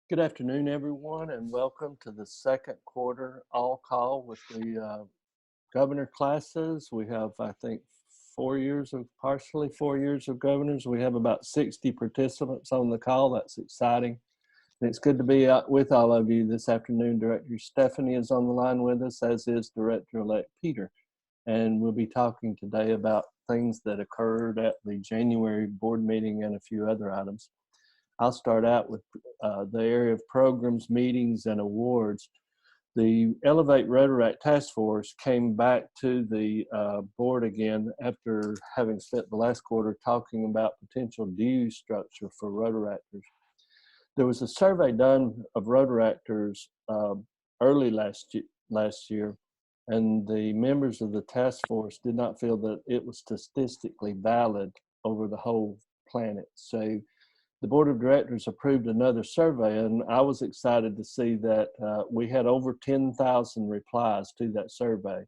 Good afternoon, everyone, and welcome to the second quarter all call with the governor classes. We have, I think, partially 4 years of governors. We have about 60 participants on the call. That's exciting. And it's good to be out with all of you this afternoon. Director Stephanie is on the line with us, as is Director-elect Peter. And we'll be talking today about things that occurred at the January board meeting and a few other items. I'll start out with the area of programs, meetings, and awards. The Elevate Rotary Task Force came back to the board again after having spent the last quarter talking about potential dues structure for Rotaractors. There was a survey done of Rotaractors early last year, and the members of the task force did not feel that it was statistically valid over the whole planet. So the board of directors approved another survey, and I was excited to see that we had over 10,000 replies to that survey.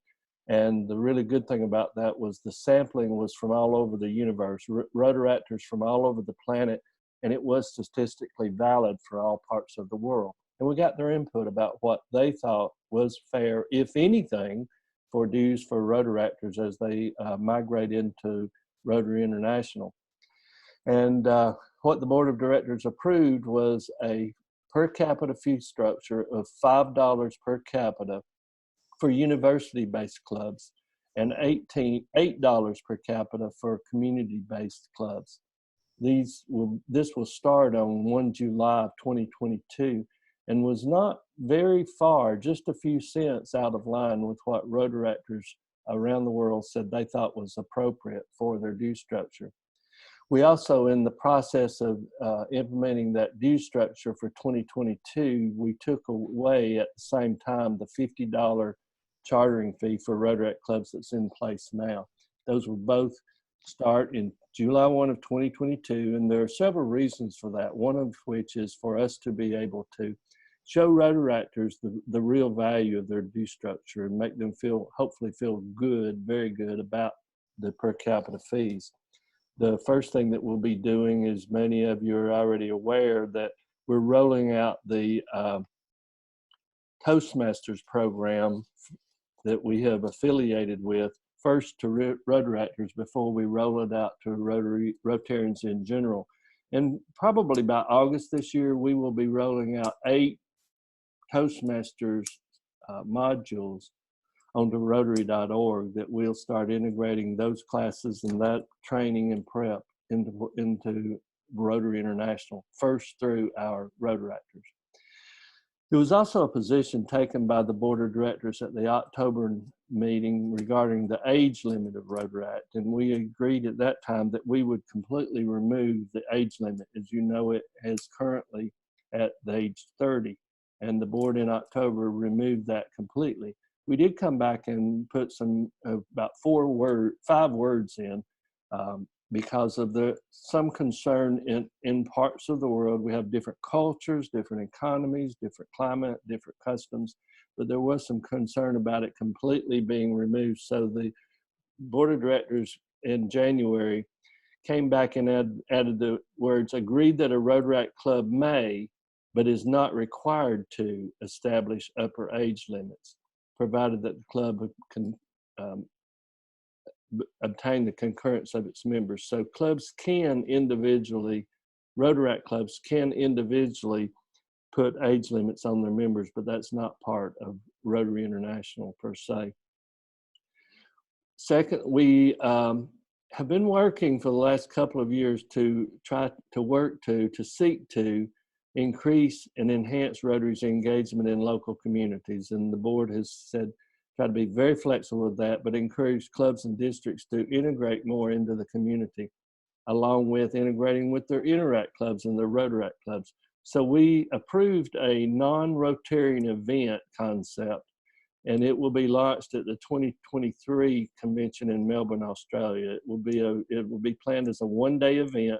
And the really good thing about that was the sampling was from all over the universe, Rotaractors from all over the planet, and it was statistically valid for all parts of the world. And we got their input about what they thought was fair, if anything, for dues for Rotaractors as they migrate into Rotary International. And what the board of directors approved was a per capita fee structure of $5 per capita for university-based clubs and $8 per capita for community-based clubs. This will start on 1 July of 2022 and was not very far, just a few cents out of line with what Rotaractors around the world said they thought was appropriate for their due structure. We also, in the process of implementing that due structure for 2022, we took away at the same time the $50 chartering fee for Rotary clubs that's in place now. Those will both start in July 1 of 2022, and there are several reasons for that, one of which is for us to be able to show Rotaractors the real value of their due structure and make them hopefully feel good, very good about the per capita fees. The first thing that we'll be doing is, many of you are already aware, that we're rolling out the Toastmasters program that we have affiliated with first to Rotaractors before we roll it out to Rotarians in general. And probably by August this year, we will be rolling out 8 Toastmasters modules onto Rotary.org that we'll start integrating those classes and that training and prep into Rotary International, first through our Rotaractors. There was also a position taken by the board of directors at the October meeting regarding the age limit of Rotaract, and we agreed at that time that we would completely remove the age limit. As you know, it is currently at the age 30, and the board in October removed that completely. We did come back and put about 5 words in because of some concern in parts of the world. We have different cultures, different economies, different climate, different customs, but there was some concern about it completely being removed. So the board of directors in January came back and added the words, agreed that a Rotaract club may, but is not required to, establish upper age limits, provided that the club can obtain the concurrence of its members. So clubs can individually, Rotaract clubs can individually put age limits on their members, but that's not part of Rotary International per se. Second, we have been working for the last couple of years to try to seek to increase and enhance Rotary's engagement in local communities. And the board has said, try to be very flexible with that, but encourage clubs and districts to integrate more into the community, along with integrating with their Interact clubs and their Rotaract clubs. So we approved a non-Rotarian event concept, and it will be launched at the 2023 convention in Melbourne, Australia. It will be planned as a one-day event,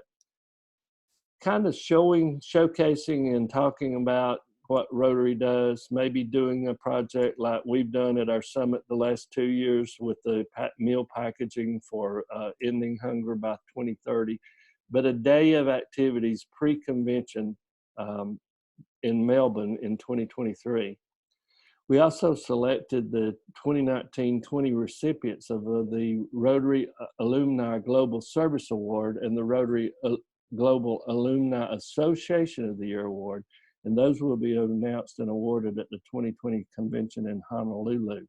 kind of showcasing and talking about what Rotary does, maybe doing a project like we've done at our summit the last 2 years with the meal packaging for ending hunger by 2030, but a day of activities pre-convention in Melbourne in 2023. We also selected the 2019-20 recipients of the Rotary Alumni Global Service Award and the Rotary Global Alumni Association of the Year Award, and those will be announced and awarded at the 2020 convention in Honolulu.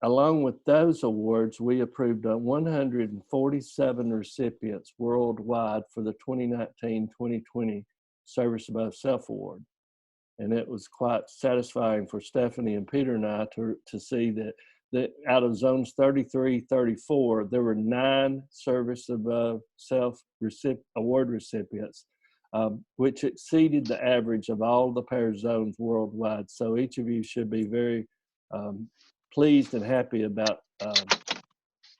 Along with those awards, we approved 147 recipients worldwide for the 2019-2020 Service Above Self Award. And it was quite satisfying for Stephanie and Peter and I to see that out of zones 33, 34, there were 9 Service Above Self award recipients, which exceeded the average of all the pair zones worldwide. So each of you should be very pleased and happy about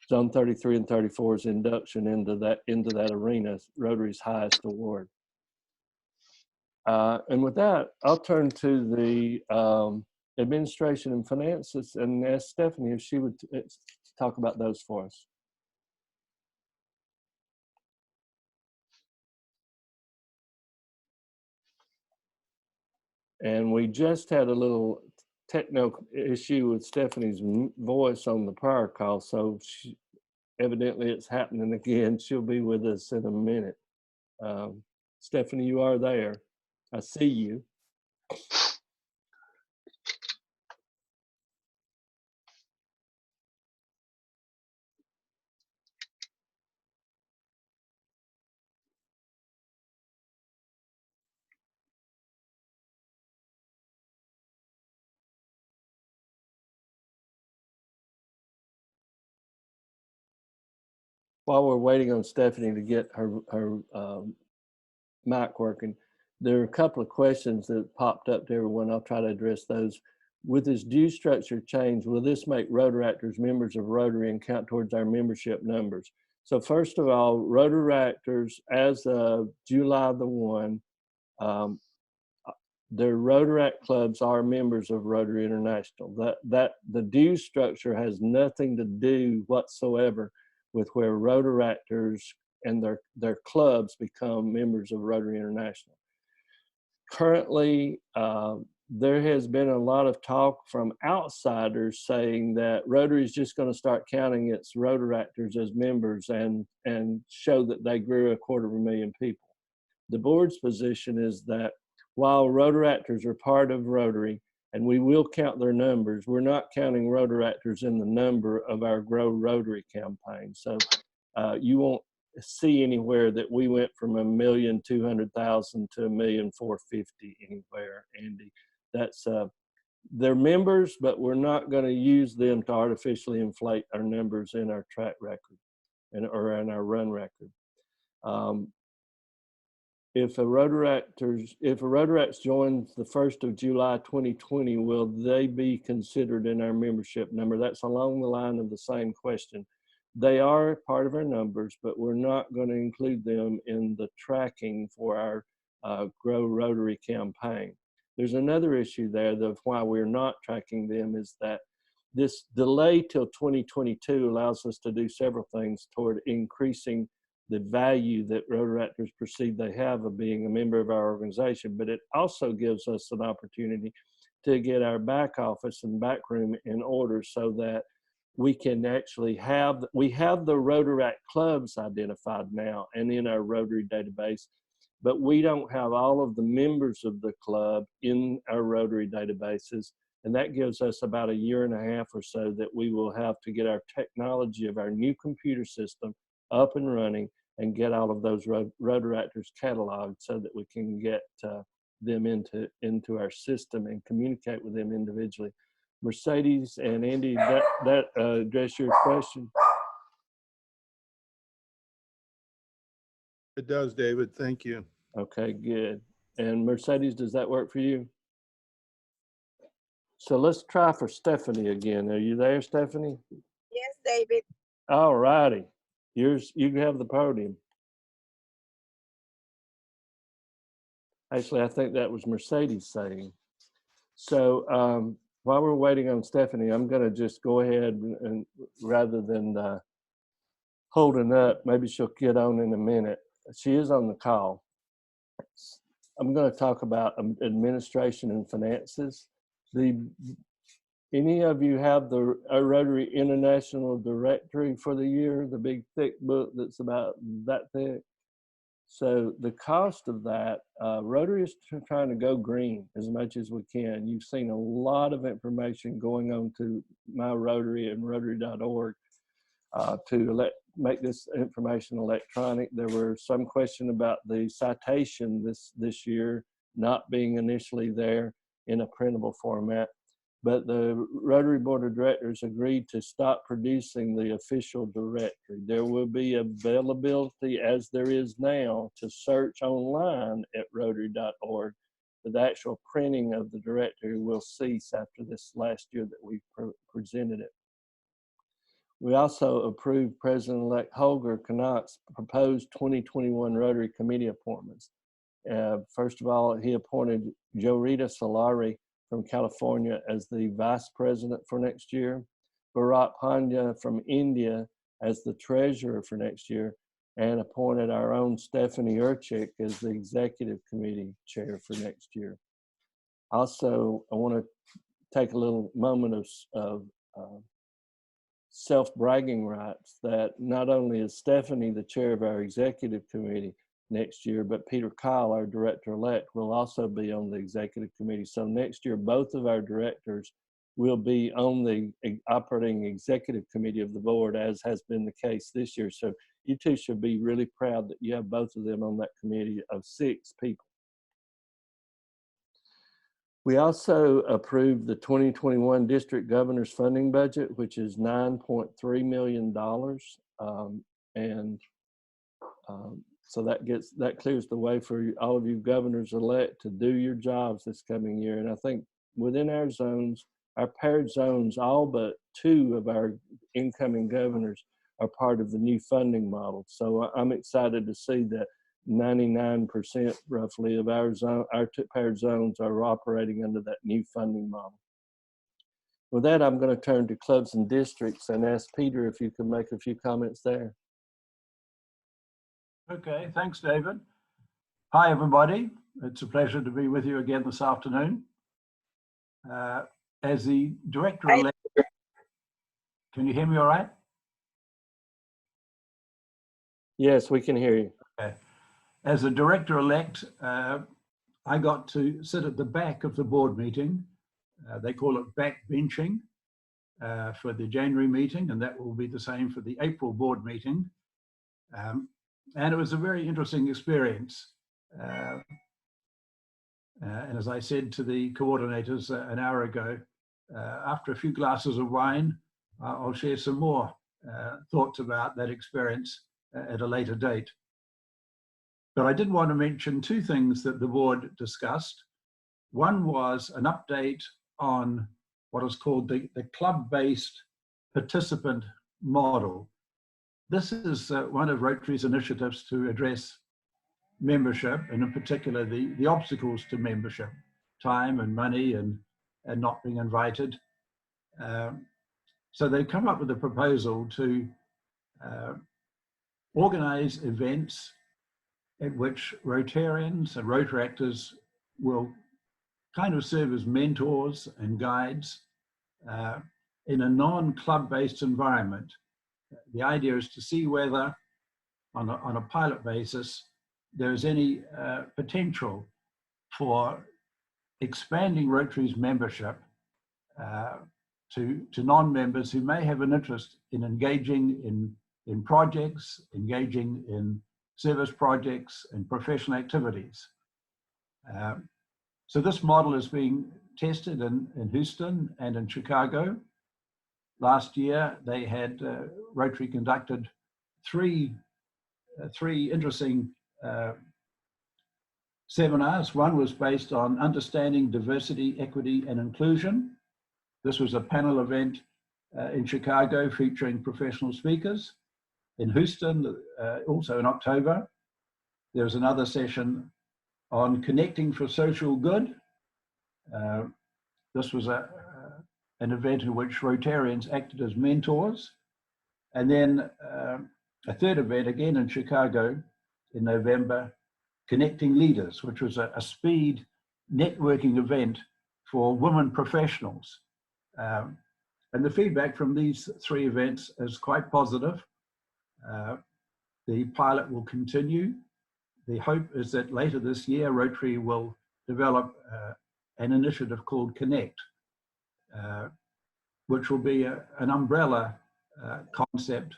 Zone 33 and 34's induction into that arena, Rotary's highest award. And with that, I'll turn to the administration and finances and ask Stephanie if she would talk about those for us. And we just had a little technical issue with Stephanie's voice on the prior call, so evidently it's happening again. She'll be with us in a minute. Stephanie, you are there. I see you. While we're waiting on Stephanie to get her mic working, there are a couple of questions that popped up to everyone. I'll try to address those. With this due structure change, will this make Rotaractors members of Rotary and count towards our membership numbers? So first of all, Rotaractors, as of July the 1, their Rotaract clubs are members of Rotary International. The due structure has nothing to do whatsoever with where Rotaractors and their clubs become members of Rotary International. Currently, there has been a lot of talk from outsiders saying that Rotary is just going to start counting its Rotaractors as members and show that they grew 250,000 people. The board's position is that while Rotaractors are part of Rotary, and we will count their numbers, we're not counting Rotaractors in the number of our Grow Rotary campaign. So you won't see anywhere that we went from 1,200,000 to 1,450,000 anywhere, Andy. That's they're members, but we're not going to use them to artificially inflate our numbers in our track record or in our run record. If a Rotaracts joins the 1st of July 2020, will they be considered in our membership number? That's along the line of the same question. They are part of our numbers, but we're not going to include them in the tracking for our Grow Rotary campaign. There's another issue there of why we're not tracking them is that this delay till 2022 allows us to do several things toward increasing the value that Rotaractors perceive they have of being a member of our organization, but it also gives us an opportunity to get our back office and back room in order so that we can actually we have the Rotaract clubs identified now and in our Rotary database, but we don't have all of the members of the club in our Rotary databases. And that gives us about 1.5 years or so that we will have to get our technology of our new computer system up and running and get all of those Rotaractors cataloged so that we can get them into our system and communicate with them individually. Mercedes and Andy, that address your question? It does, David. Thank you. Okay, good. And Mercedes, does that work for you? So let's try for Stephanie again. Are you there, Stephanie? Yes, David. All righty. You have the podium. Actually, I think that was Mercedes saying. So while we're waiting on Stephanie, I'm going to just go ahead and rather than holding up, maybe she'll get on in a minute. She is on the call. I'm going to talk about administration and finances. Any of you have the Rotary International Directory for the year, the big thick book that's about that thick? So the cost of that, Rotary is trying to go green as much as we can. You've seen a lot of information going on to My Rotary and Rotary.org to make this information electronic. There were some question about the citation this year not being initially there in a printable format. But the Rotary Board of Directors agreed to stop producing the official directory. There will be availability, as there is now, to search online at Rotary.org. But the actual printing of the directory will cease after this last year that we presented it. We also approved President-elect Holger Knox's proposed 2021 Rotary Committee appointments. First of all, he appointed Jorita Solari from California as the vice president for next year, Bharat Pandya from India as the treasurer for next year, and appointed our own Stephanie Urchik as the executive committee chair for next year. Also, I want to take a little moment of self-bragging rights that not only is Stephanie the chair of our executive committee next year, but Peter Kyle, our director-elect, will also be on the executive committee. So next year, both of our directors will be on the operating executive committee of the board, as has been the case this year. So you two should be really proud that you have both of them on that committee of 6 people. We also approved the 2021 District Governor's funding budget, which is $9.3 million. So that clears the way for all of you governors-elect to do your jobs this coming year. And I think within our zones, our paired zones, all but 2 of our incoming governors are part of the new funding model. So I'm excited to see that 99% roughly of our paired zones are operating under that new funding model. With that, I'm going to turn to clubs and districts and ask Peter if you can make a few comments there. Okay, thanks, David. Hi, everybody. It's a pleasure to be with you again this afternoon. As the director-elect, can you hear me all right? Yes, we can hear you. Okay. As a director-elect, I got to sit at the back of the board meeting. They call it backbenching for the January meeting, and that will be the same for the April board meeting. And it was a very interesting experience. And as I said to the coordinators an hour ago, after a few glasses of wine, I'll share some more thoughts about that experience at a later date. But I did want to mention 2 things that the board discussed. One was an update on what is called the club-based participant model. This is one of Rotary's initiatives to address membership, and in particular the obstacles to membership, time and money and not being invited. So they've come up with a proposal to organize events at which Rotarians and Rotaractors will kind of serve as mentors and guides in a non-club-based environment. The idea is to see whether, on a pilot basis, there's any potential for expanding Rotary's membership to non-members who may have an interest in engaging in projects, engaging in service projects and professional activities. So this model is being tested in Houston and in Chicago. Last year, they had Rotary conducted three interesting seminars. One was based on understanding diversity, equity, and inclusion. This was a panel event in Chicago featuring professional speakers. In Houston, also in October, there was another session on connecting for social good. This was an event in which Rotarians acted as mentors. And then a third event, again in Chicago in November, Connecting Leaders, which was a speed networking event for women professionals. And the feedback from these 3 events is quite positive. The pilot will continue. The hope is that later this year, Rotary will develop an initiative called Connect, which will be an umbrella concept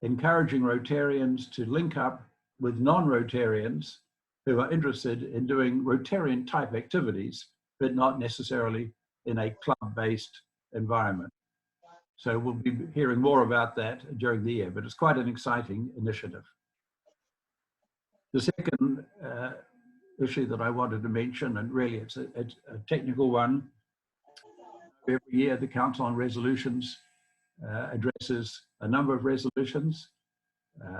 encouraging Rotarians to link up with non-Rotarians who are interested in doing Rotarian type activities, but not necessarily in a club-based environment. So we'll be hearing more about that during the year, but it's quite an exciting initiative. The second issue that I wanted to mention, and really it's a technical one, every year the Council on Resolutions addresses a number of resolutions.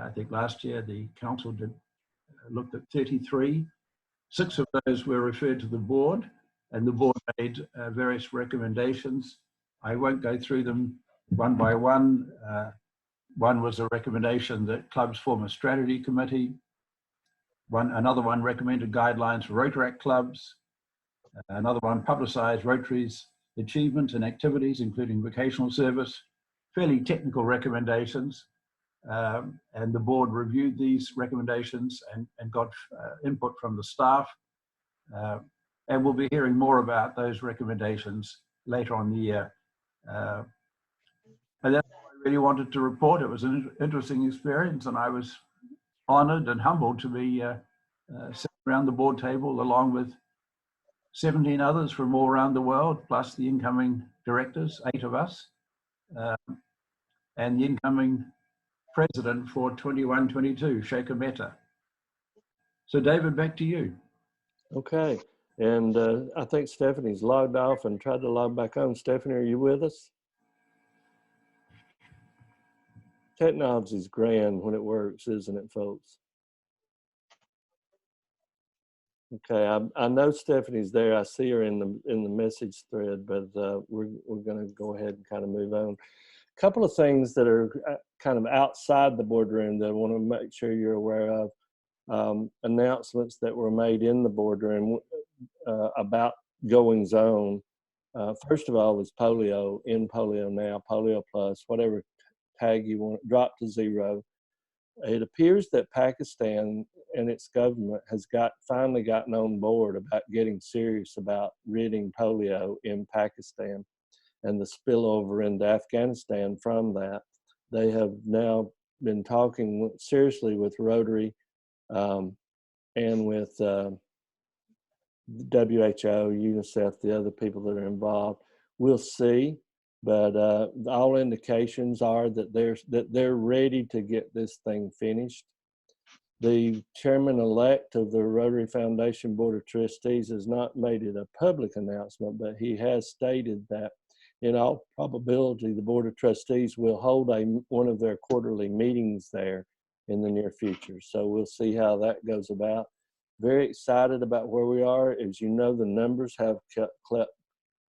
I think last year the Council looked at 33. 6 of those were referred to the board, and the board made various recommendations. I won't go through them one by one. One was a recommendation that clubs form a strategy committee. Another one recommended guidelines for Rotaract clubs. Another one publicised Rotary's achievements and activities, including vocational service. Fairly technical recommendations. And the board reviewed these recommendations and got input from the staff. And we'll be hearing more about those recommendations later on in the year. And that's what I really wanted to report. It was an interesting experience, and I was honoured and humbled to be sitting around the board table along with 17 others from all around the world, plus the incoming directors, 8 of us, and the incoming president for 21-22, Shaker Mehta. So David, back to you. Okay, and I think Stephanie's logged off and tried to log back on. Stephanie, are you with us? Technology's grand when it works, isn't it, folks? Okay, I know Stephanie's there. I see her in the message thread, but we're going to go ahead and kind of move on. A couple of things that are kind of outside the boardroom that I want to make sure you're aware of. Announcements that were made in the boardroom about going zone. First of all was polio, in polio now, polio plus, whatever tag you want, drop to 0. It appears that Pakistan and its government has finally gotten on board about getting serious about ridding polio in Pakistan and the spillover into Afghanistan from that. They have now been talking seriously with Rotary and with WHO, UNICEF, the other people that are involved. We'll see, but all indications are that they're ready to get this thing finished. The chairman-elect of the Rotary Foundation Board of Trustees has not made it a public announcement, but he has stated that in all probability, the Board of Trustees will hold one of their quarterly meetings there in the near future. So we'll see how that goes about. Very excited about where we are. As you know, the numbers have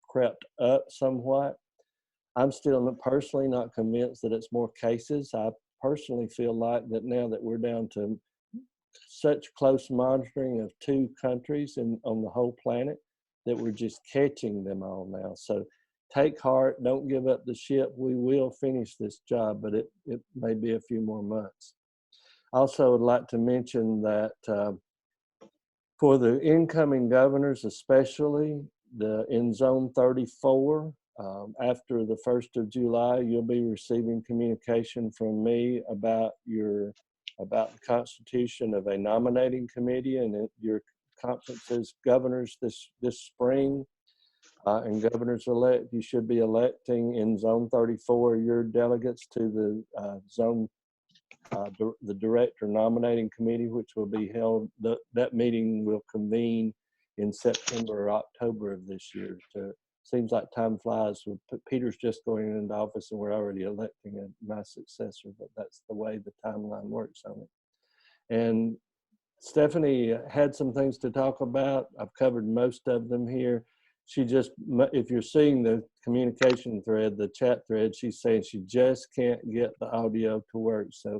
crept up somewhat. I'm still personally not convinced that it's more cases. I personally feel like that now that we're down to such close monitoring of 2 countries on the whole planet, that we're just catching them all now. So take heart, don't give up the ship. We will finish this job, but it may be a few more months. Also, would like to mention that for the incoming governors, especially in Zone 34, after the 1st of July, you'll be receiving communication from me about the constitution of a nominating committee and your conferences, governors this spring. And governors-elect, you should be electing in Zone 34 your delegates to the the director nominating committee, which will be held. That meeting will convene in September or October of this year. Seems like time flies. Peter's just going into office and we're already electing my successor, but that's the way the timeline works on it. And Stephanie had some things to talk about. I've covered most of them here. She just, if you're seeing the communication thread, the chat thread, she's saying she just can't get the audio to work. So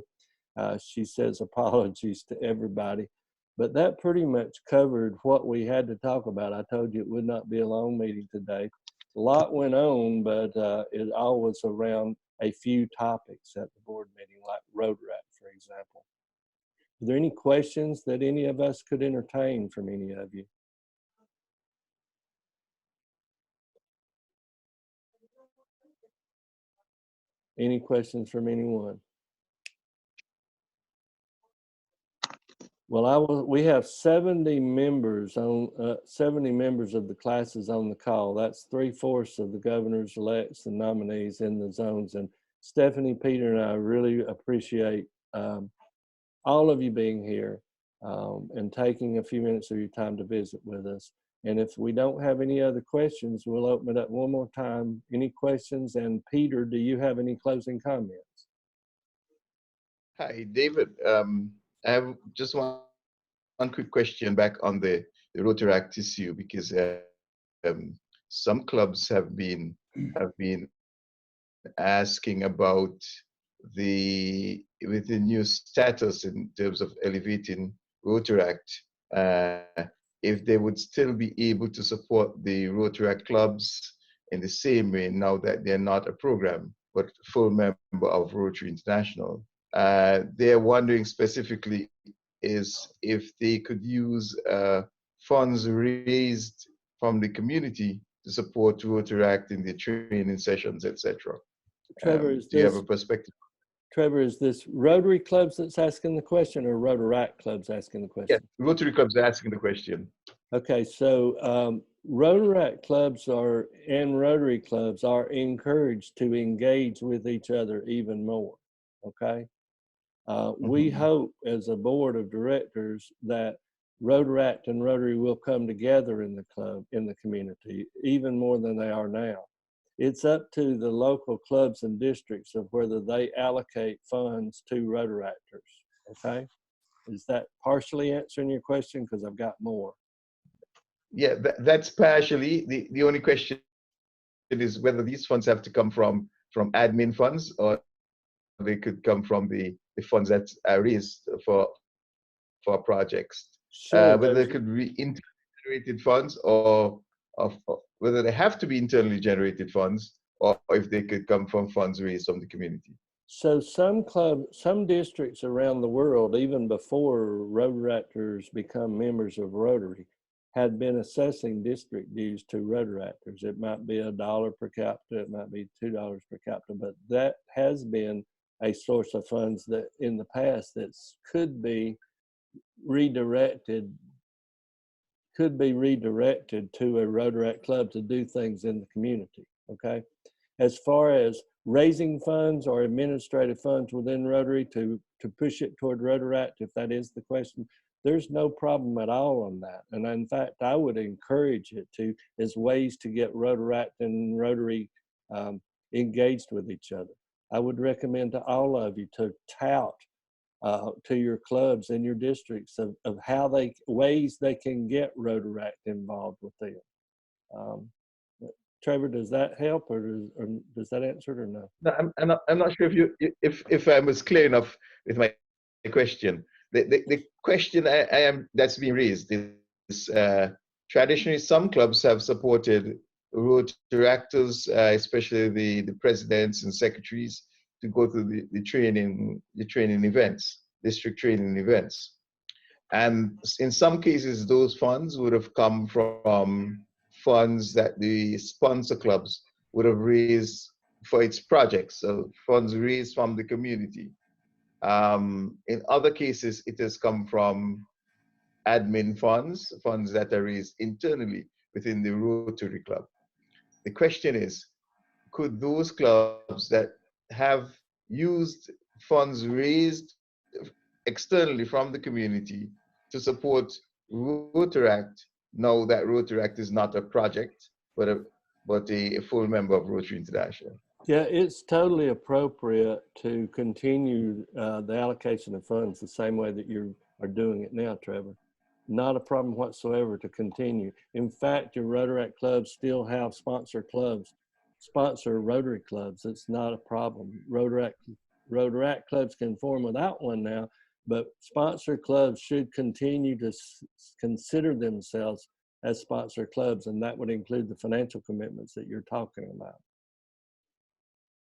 She says apologies to everybody. But that pretty much covered what we had to talk about. I told you it would not be a long meeting today. A lot went on, but it all was around a few topics at the board meeting, like Rotary, for example. Are there any questions that any of us could entertain from any of you? Any questions from anyone? Well, we have 70 members on 70 members of the classes on the call. That's 3/4 of the governors, elects, and nominees in the zones. And Stephanie, Peter, and I really appreciate all of you being here and taking a few minutes of your time to visit with us. And if we don't have any other questions, we'll open it up one more time. Any questions? And Peter, do you have any closing comments? Hi, David. I have just one quick question back on the Rotaract issue, because some clubs have been asking about with the new status in terms of elevating Rotaract, if they would still be able to support the Rotaract clubs in the same way now that they're not a program but full member of Rotary International. They're wondering specifically is if they could use funds raised from the community to support Rotaract in the training sessions, etc. Trevor, do you have a perspective? Trevor, is this Rotary clubs that's asking the question, or Rotaract clubs asking the question? Yeah, Rotary clubs are asking the question. Okay, so Rotaract clubs and Rotary clubs are encouraged to engage with each other even more. Okay, we hope as a board of directors that Rotaract and Rotary will come together in the club, in the community, even more than they are now. It's up to the local clubs and districts of whether they allocate funds to Rotaractors. Okay, is that partially answering your question? Because I've got more. Yeah, that's partially. The only question is whether these funds have to come from admin funds, or they could come from the funds that are raised for projects. Sure, whether they could be internally generated funds, or whether they have to be internally generated funds, or if they could come from funds raised from the community. So some districts around the world, even before Rotaractors become members of Rotary, had been assessing district dues to Rotaractors. It might be $1 per capita, it might be $2 per capita, but that has been a source of funds that in the past that could be redirected to a Rotaract club to do things in the community. Okay, as far as raising funds or administrative funds within Rotary to push it toward Rotaract, if that is the question, there's no problem at all on that. And in fact, I would encourage it as ways to get Rotaract and Rotary engaged with each other. I would recommend to all of you to tout to your clubs and your districts of ways they can get Rotaract involved with them. Trevor, does that help, or does that answer it, or no? No, I'm not sure if I was clear enough with my question. The question that's being raised is traditionally some clubs have supported Rotaractors, especially the presidents and secretaries, to go to the training events, district training events. And in some cases, those funds would have come from funds that the sponsor clubs would have raised for its projects, so funds raised from the community. In other cases, it has come from admin funds that are raised internally within the Rotary Club. The question is, could those clubs that have used funds raised externally from the community to support Rotaract, now that Rotaract is not a project, but a full member of Rotary International? Yeah, it's totally appropriate to continue the allocation of funds the same way that you are doing it now, Trevor. Not a problem whatsoever to continue. In fact, your Rotaract clubs still have sponsor Rotary clubs. It's not a problem. Rotaract Rotaract clubs can form without one now, but sponsor clubs should continue to consider themselves as sponsor clubs, and that would include the financial commitments that you're talking about.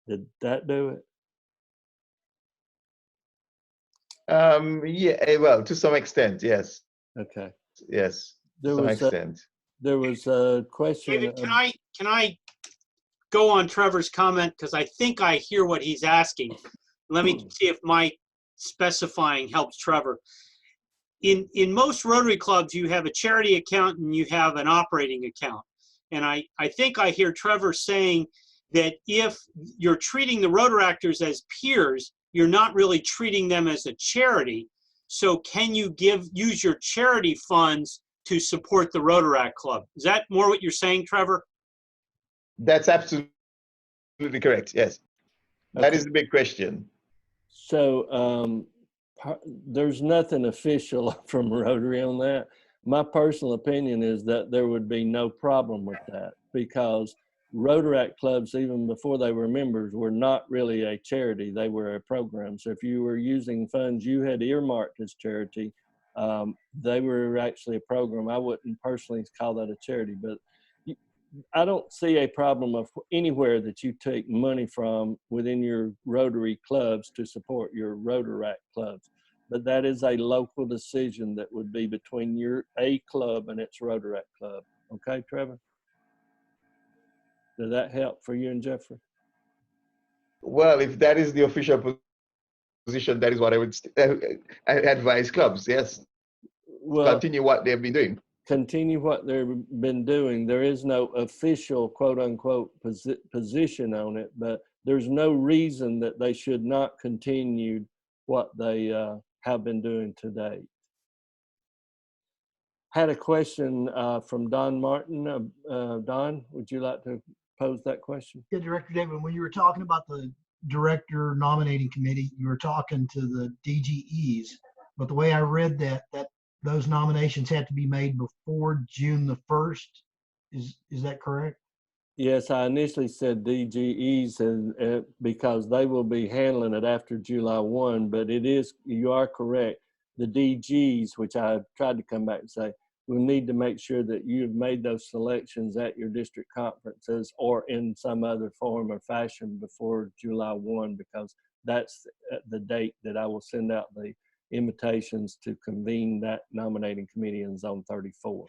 Did that do it? Yeah, well, to some extent, yes. Okay. Yes, to There some was extent. there was a question. David, can I go on Trevor's comment? Because I think I hear what he's asking. Let me see if my specifying helps Trevor. In most Rotary clubs, you have a charity account and you have an operating account. And I think I hear Trevor saying that if you're treating the Rotaractors as peers, you're not really treating them as a charity. So can you use your charity funds to support the Rotaract club? Is that more what you're saying, Trevor? That's absolutely correct. Yes. That Okay. is the big question. So there's nothing official from Rotary on that. My personal opinion is that there would be no problem with that, because Rotaract clubs, even before they were members, were not really a charity. They were a program. So if you were using funds you had earmarked as charity, they were actually a program. I wouldn't personally call that a charity, but I don't see a problem of anywhere that you take money from within your Rotary clubs to support your Rotaract clubs. But that is a local decision that would be between a club and its Rotaract club. Okay, Trevor? Did that help for you and Jeffrey? Well, if that is the official position, that is what I would advise clubs. Yes. Well, continue what they've been doing. Continue what they've been doing. There is no official quote unquote position on it, but there's no reason that they should not continue what they have been doing to date. Had a question from Don Martin. Don, would you like to pose that question? Yeah, Director David, when you were talking about the director nominating committee, you were talking to the DGEs, but the way I read that those nominations had to be made before June the 1st. Is that correct? Yes, I initially said DGEs and because they will be handling it after July 1, but you are correct. The DGs, which I tried to come back and say, we need to make sure that you've made those selections at your district conferences or in some other form or fashion before July 1, because that's the date that I will send out the invitations to convene that nominating committee in Zone 34.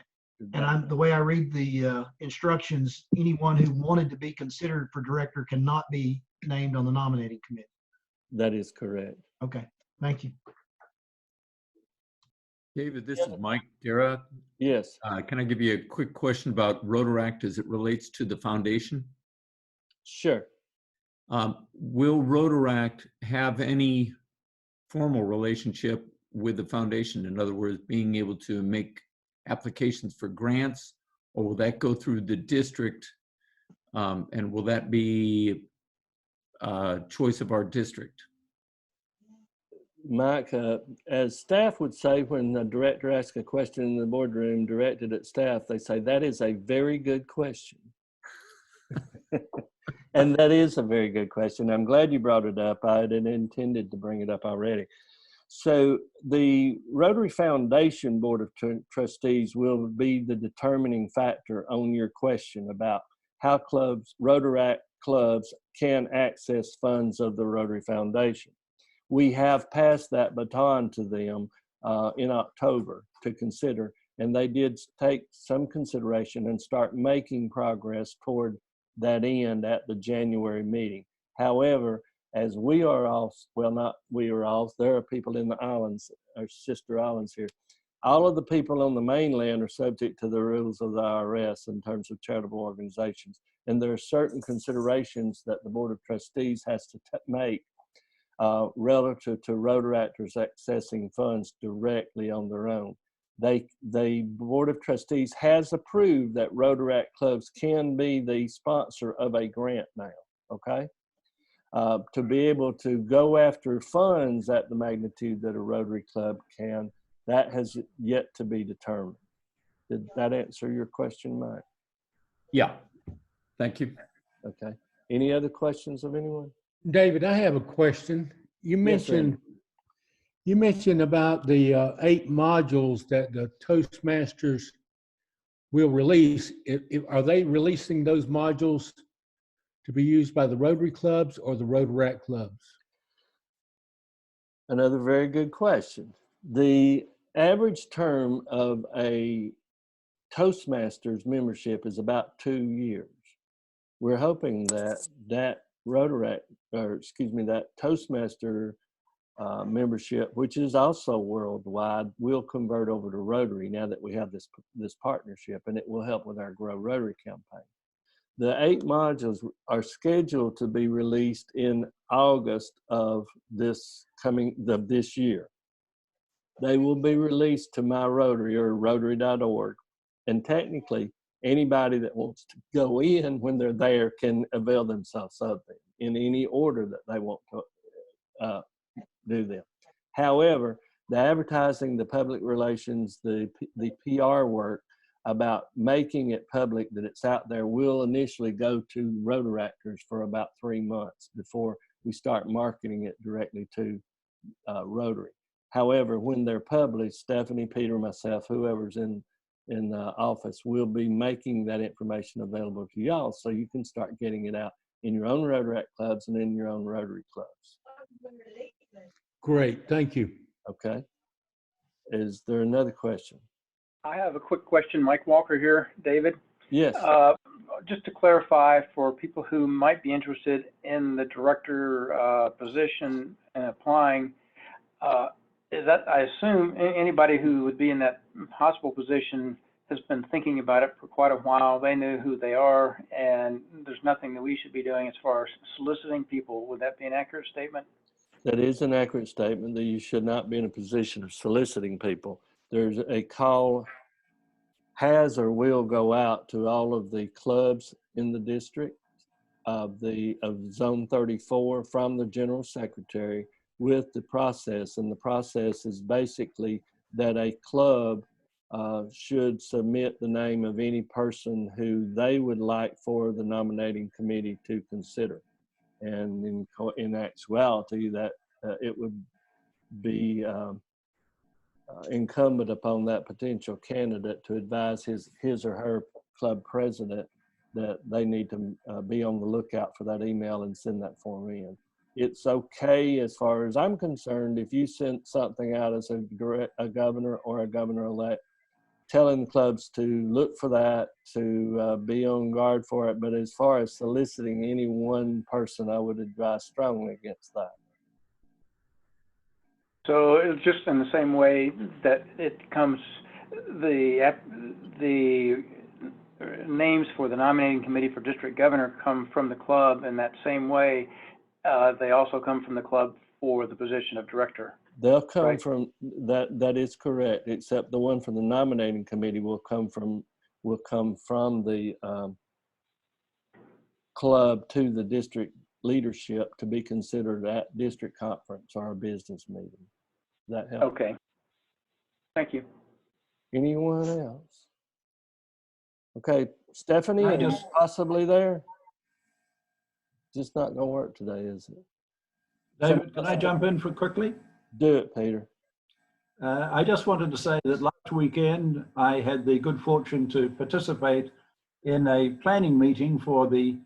And the way I read the instructions, anyone who wanted to be considered for director cannot be named on the nominating committee. That is correct. Okay, thank you. David, this is Mike Dara. Yes. Can I give you a quick question about Rotaract as it relates to the foundation? Sure. Will Rotaract have any formal relationship with the foundation? In other words, being able to make applications for grants, or will that go through the district? And will that be a choice of our district? Mike, as staff would say when the director asks a question in the boardroom directed at staff, they say, that is a very good question. And that is a very good question. I'm glad you brought it up. I had intended to bring it up already. So the Rotary Foundation Board of Trustees will be the determining factor on your question about how Rotaract clubs can access funds of the Rotary Foundation. We have passed that baton to them in October to consider, and they did take some consideration and start making progress toward that end at the January meeting. However, as we are off, well, not we are off, there are people in the islands, our sister islands here. All of the people on the mainland are subject to the rules of the IRS in terms of charitable organizations. And there are certain considerations that the Board of Trustees has to make relative to Rotaractors accessing funds directly on their own. The Board of Trustees has approved that Rotaract clubs can be the sponsor of a grant now, okay? To be able to go after funds at the magnitude that a Rotary club can, that has yet to be determined. Did that answer your question, Mike? Yeah, thank you. Okay. Any other questions of anyone? David, I have a question. You Yes, sir. mentioned about the 8 modules that the Toastmasters will release. Are they releasing those modules to be used by the Rotary clubs or the Rotaract clubs? Another very good question. The average term of a Toastmasters membership is about 2 years. We're hoping that Rotaract, or excuse me, that Toastmaster membership, which is also worldwide, will convert over to Rotary now that we have this partnership, and it will help with our Grow Rotary campaign. The 8 modules are scheduled to be released in August of this year. They will be released to My Rotary or Rotary.org, and technically anybody that wants to go in when they're there can avail themselves of them in any order that they want to do them. However, the advertising, the public relations, the PR work about making it public that it's out there will initially go to Rotaractors for about 3 months before we start marketing it directly to Rotary. However, when they're published, Stephanie, Peter, myself, whoever's in the office will be making that information available to y'all so you can start getting it out in your own Rotaract clubs and in your own Rotary clubs. Great, thank you. Okay. Is there another question? I have a quick question. Mike Walker here, David. Yes. Just to clarify for people who might be interested in the director position and applying, is that, I assume anybody who would be in that possible position has been thinking about it for quite a while. They know who they are, and there's nothing that we should be doing as far as soliciting people. Would that be an accurate statement? That is an accurate statement that you should not be in a position of soliciting people. There's a call has or will go out to all of the clubs in the district of Zone 34 from the General Secretary with the process. And the process is basically that a club should submit the name of any person who they would like for the nominating committee to consider. And in actuality, that it would be incumbent upon that potential candidate to advise his or her club president that they need to be on the lookout for that email and send that form in. It's okay as far as I'm concerned if you sent something out as a governor or a governor-elect telling the clubs to look for that, to be on guard for it. But as far as soliciting any one person, I would advise strongly against that. So it's just in the same way that it comes, the names for the nominating committee for district governor come from the club. In that same way, they also come from the club for the position of director. They'll come right? from that. That is correct. Except the one from the nominating committee will come from the club to the district leadership to be considered at district conference or a business meeting. That helps. Okay. Thank you. Anyone else? Okay, Stephanie, I are you just- possibly there? Just not gonna work today, is it? David, can I jump in for quickly? Do it, Peter. I just wanted to say that last weekend I had the good fortune to participate in a planning meeting for the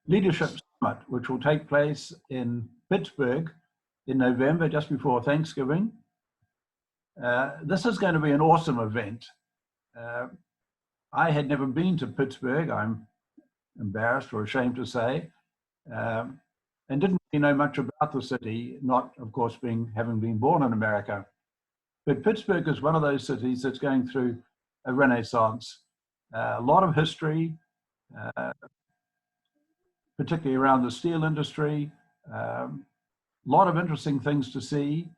Leadership Summit, which will take place in Pittsburgh in November, just before Thanksgiving. This is going to be an awesome event. I had never been to Pittsburgh, I'm embarrassed or ashamed to say, and didn't really know much about the city, not, of course, having been born in America. But Pittsburgh is one of those cities that's going through a renaissance. A lot of history, particularly around the steel industry, a lot of interesting things to see.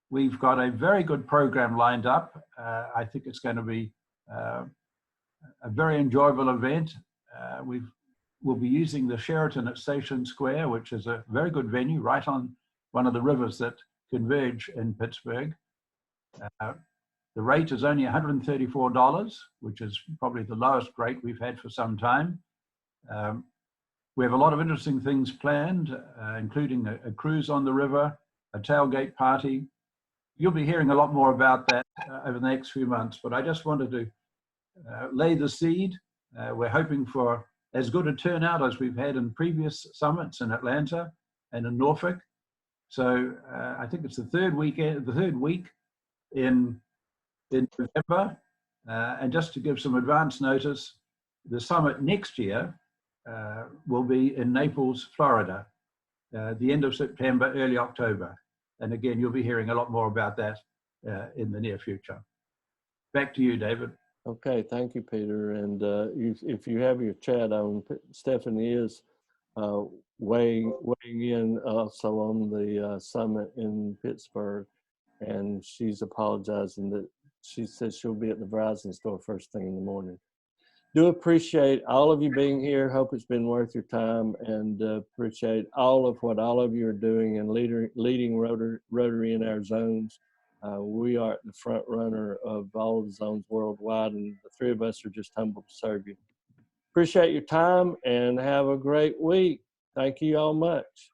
We've got a very good program lined up. I think it's going to be a very enjoyable event. We'll be using the Sheraton at Station Square, which is a very good venue right on one of the rivers that converge in Pittsburgh. The rate is only $134, which is probably the lowest rate we've had for some time. We have a lot of interesting things planned, including a cruise on the river, a tailgate party. You'll be hearing a lot more about that over the next few months, but I just wanted to lay the seed. We're hoping for as good a turnout as we've had in previous summits in Atlanta and in Norfolk. So I think it's the third week in November. And just to give some advance notice, the summit next year will be in Naples, Florida, the end of September, early October. And again, you'll be hearing a lot more about that in the near future. Back to you, David. Okay, thank you, Peter. And if you have your chat on, Stephanie is weighing in also on the summit in Pittsburgh, and she's apologizing that she says she'll be at the Verizon store first thing in the morning. Do appreciate all of you being here. Hope it's been worth your time, and appreciate all of what all of you are doing and leading Rotary in our zones. We are the front runner of all of the zones worldwide, and the three of us are just humbled to serve you. Appreciate your time and have a great week. Thank you all much.